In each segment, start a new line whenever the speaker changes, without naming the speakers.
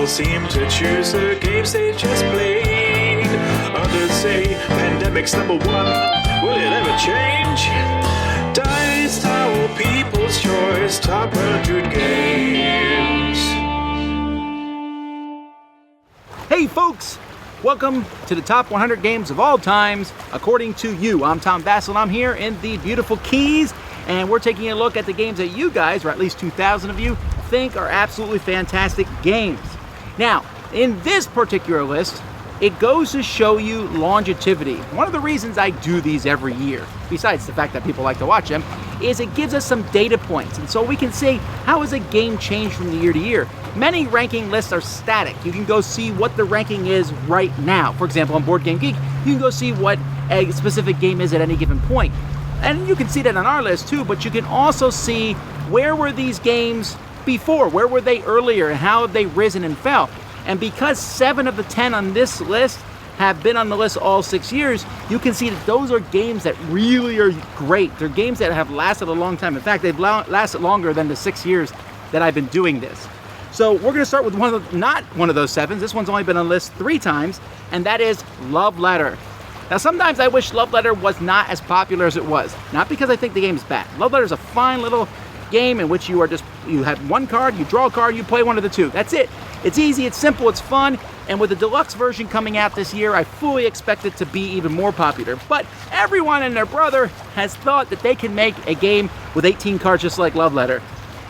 seem to choose the games they just played. Others say pandemic's number one. Will it ever change? Dice Tower People's Choice Top 100 Games.
Hey folks, welcome to the top 100 games of all times, according to you. I'm Tom Vasel, and I'm here in the beautiful Keys, and we're taking a look at the games that you guys, or at least 2,000 of you, think are absolutely fantastic games. Now, in this particular list, it goes to show you longevity. One of the reasons I do these every year, besides the fact that people like to watch them, is it gives us some data points. And so we can see, how has a game changed from year to year? Many ranking lists are static. You can go see what the ranking is right now. For example, on Board Game Geek, you can go see what a specific game is at any given point. And you can see that on our list too, but you can also see where were these games before? Where were they earlier, and how have they risen and fell? And because 7 of the 10 on this list have been on the list all 6 years, you can see that those are games that really are great. They're games that have lasted a long time. In fact, they've lasted longer than the 6 years that I've been doing this. So we're going to start with not one of those 7s. This one's only been on the list 3 times, and that is Love Letter. Now, sometimes I wish Love Letter was not as popular as it was. Not because I think the game is bad. Love Letter is a fine little game in which you have one card, you draw a card, you play one of the two. That's it. It's easy, it's simple, it's fun, and with the deluxe version coming out this year, I fully expect it to be even more popular. But everyone and their brother has thought that they can make a game with 18 cards just like Love Letter.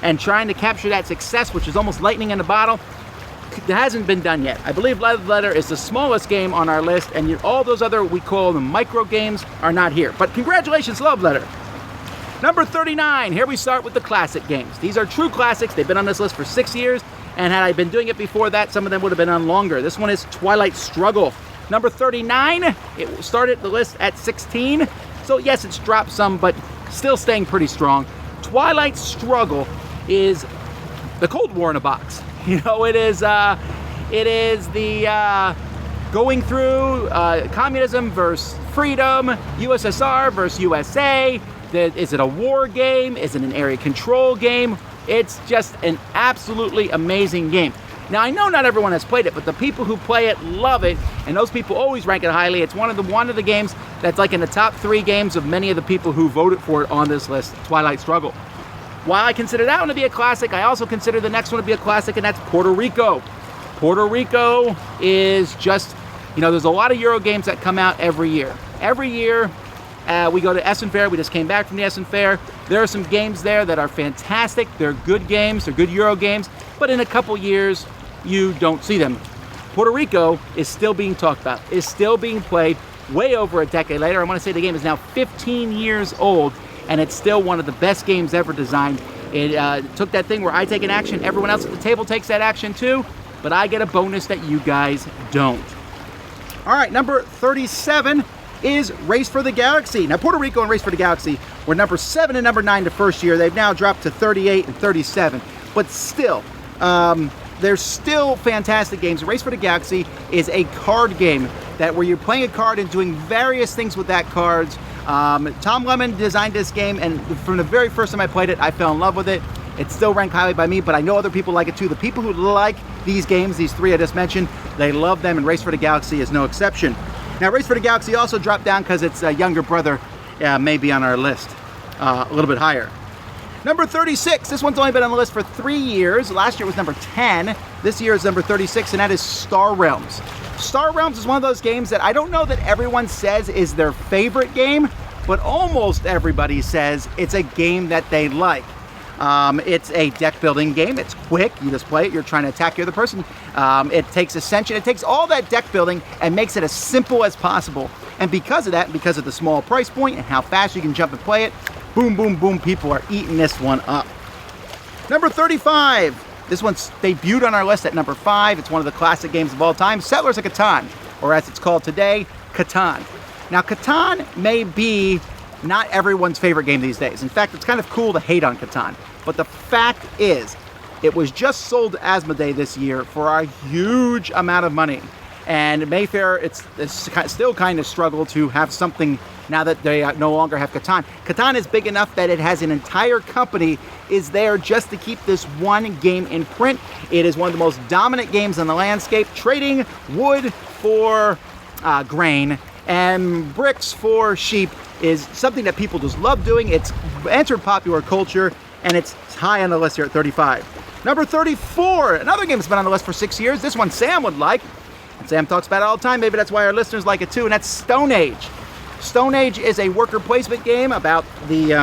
And trying to capture that success, which is almost lightning in a bottle, it hasn't been done yet. I believe Love Letter is the smallest game on our list, and all those other, we call them micro games, are not here. But congratulations, Love Letter. Number 39, here we start with the classic games. These are true classics. They've been on this list for 6 years, and had I been doing it before that, some of them would have been on longer. This one is Twilight Struggle. Number 39, it started the list at 16, so yes, it's dropped some, but still staying pretty strong. Twilight Struggle is the Cold War in a box. You know, it is the going through communism versus freedom, USSR versus USA. Is it a war game? Is it an area control game? It's just an absolutely amazing game. Now, I know not everyone has played it, but the people who play it love it, and those people always rank it highly. It's one of the games that's like in the top 3 games of many of the people who voted for it on this list, Twilight Struggle. While I consider that one to be a classic, I also consider the next one to be a classic, and that's Puerto Rico. Puerto Rico is just, you know, there's a lot of Euro games that come out every year. Every year, we go to Essen Fair. We just came back from the Essen Fair. There are some games there that are fantastic. They're good games. They're good Euro games. But in a couple years, you don't see them. Puerto Rico is still being talked about, is still being played way over a decade later. I want to say the game is now 15 years old, and it's still one of the best games ever designed. It took that thing where I take an action, everyone else at the table takes that action too, but I get a bonus that you guys don't. All right, number 37 is Race for the Galaxy. Now, Puerto Rico and Race for the Galaxy were number 7 and number 9 the first year. They've now dropped to 38 and 37, but still, they're still fantastic games. Race for the Galaxy is a card game where you're playing a card and doing various things with that cards. Tom Lemon designed this game, and from the very first time I played it, I fell in love with it. It's still ranked highly by me, but I know other people like it too. The people who like these games, these 3 I just mentioned, they love them, and Race for the Galaxy is no exception. Now, Race for the Galaxy also dropped down because its younger brother may be on our list a little bit higher. Number 36, this one's only been on the list for 3 years. Last year was number 10. This year is number 36, and that is Star Realms. Star Realms is one of those games that I don't know that everyone says is their favorite game, but almost everybody says it's a game that they like. It's a deck building game. It's quick. You just play it. You're trying to attack the other person. It takes Ascension. It takes all that deck building and makes it as simple as possible. And because of that, because of the small price point and how fast you can jump and play it, boom, boom, boom, people are eating this one up. Number 35. This one's debuted on our list at number 5. It's one of the classic games of all time, Settlers of Catan, or as it's called today, Catan. Now, Catan may be not everyone's favorite game these days. In fact, it's kind of cool to hate on Catan. But the fact is, it was just sold to Asmodee this year for a huge amount of money. And Mayfair, it's still kind of struggle to have something now that they no longer have Catan. Catan is big enough that it has an entire company is there just to keep this one game in print. It is one of the most dominant games on the landscape, trading wood for grain and bricks for sheep is something that people just love doing. It's entered popular culture, and it's high on the list here at 35. Number 34, another game that's been on the list for 6 years. This one Sam would like. And Sam talks about it all the time. Maybe that's why our listeners like it too, and that's Stone Age. Stone Age is a worker placement game about the,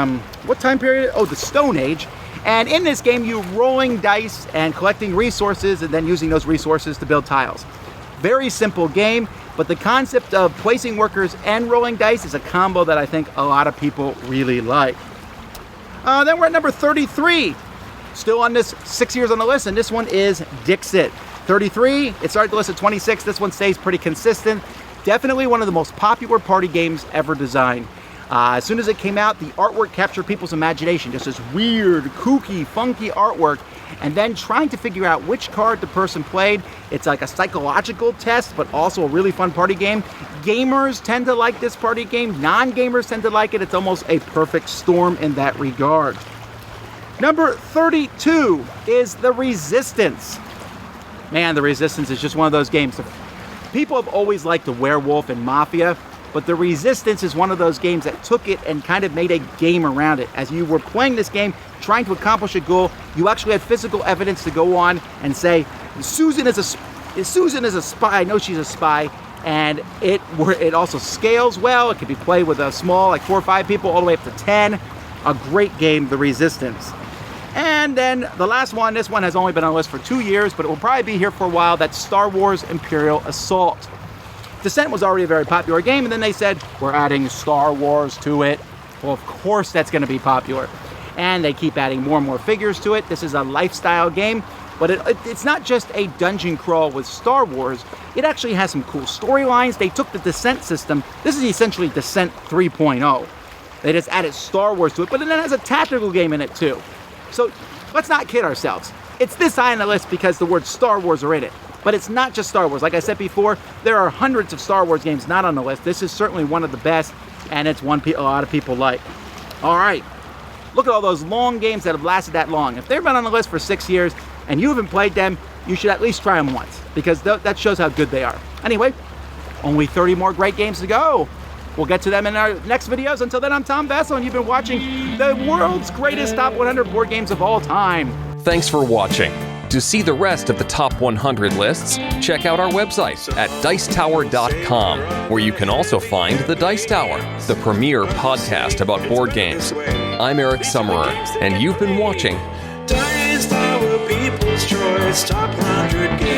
what time period? Oh, the Stone Age. And in this game, you're rolling dice and collecting resources and then using those resources to build tiles. Very simple game, but the concept of placing workers and rolling dice is a combo that I think a lot of people really like. Then we're at number 33. Still on this 6 years on the list, and this one is Dixit. 33, it started the list at 26. This one stays pretty consistent. Definitely one of the most popular party games ever designed. As soon as it came out, the artwork captured people's imagination. Just this weird, kooky, funky artwork. And then trying to figure out which card the person played. It's like a psychological test, but also a really fun party game. Gamers tend to like this party game. Non-gamers tend to like it. It's almost a perfect storm in that regard. Number 32 is The Resistance. Man, The Resistance is just one of those games. People have always liked the Werewolf and Mafia, but The Resistance is one of those games that took it and kind of made a game around it. As you were playing this game, trying to accomplish a goal, you actually had physical evidence to go on and say, Susan is a spy. I know she's a spy. And it also scales well. It can be played with a small, like 4 or 5 people, all the way up to 10. A great game, The Resistance. And then the last one, this one has only been on the list for 2 years, but it will probably be here for a while. That's Star Wars Imperial Assault. Descent was already a very popular game, and then they said, we're adding Star Wars to it. Well, of course that's going to be popular. And they keep adding more and more figures to it. This is a lifestyle game, but it's not just a dungeon crawl with Star Wars. It actually has some cool storylines. They took the Descent system. This is essentially Descent 3.0. They just added Star Wars to it, but then it has a tactical game in it too. So let's not kid ourselves. It's this high on the list because the words Star Wars are in it. But it's not just Star Wars. Like I said before, there are hundreds of Star Wars games not on the list. This is certainly one of the best, and it's one a lot of people like. All right. Look at all those long games that have lasted that long. If they've been on the list for 6 years and you haven't played them, you should at least try them once because that shows how good they are. Anyway, only 30 more great games to go. We'll get to them in our next videos. Until then, I'm Tom Vessel, and you've been watching the world's greatest top 100 board games of all time.
Thanks for watching. To see the rest of the top 100 lists, check out our website at Dicetower.com, where you can also find The Dice Tower, the premier podcast about board games. I'm Eric Summerer, and you've been watching
Dice Tower, People's Choice Top 100 Games.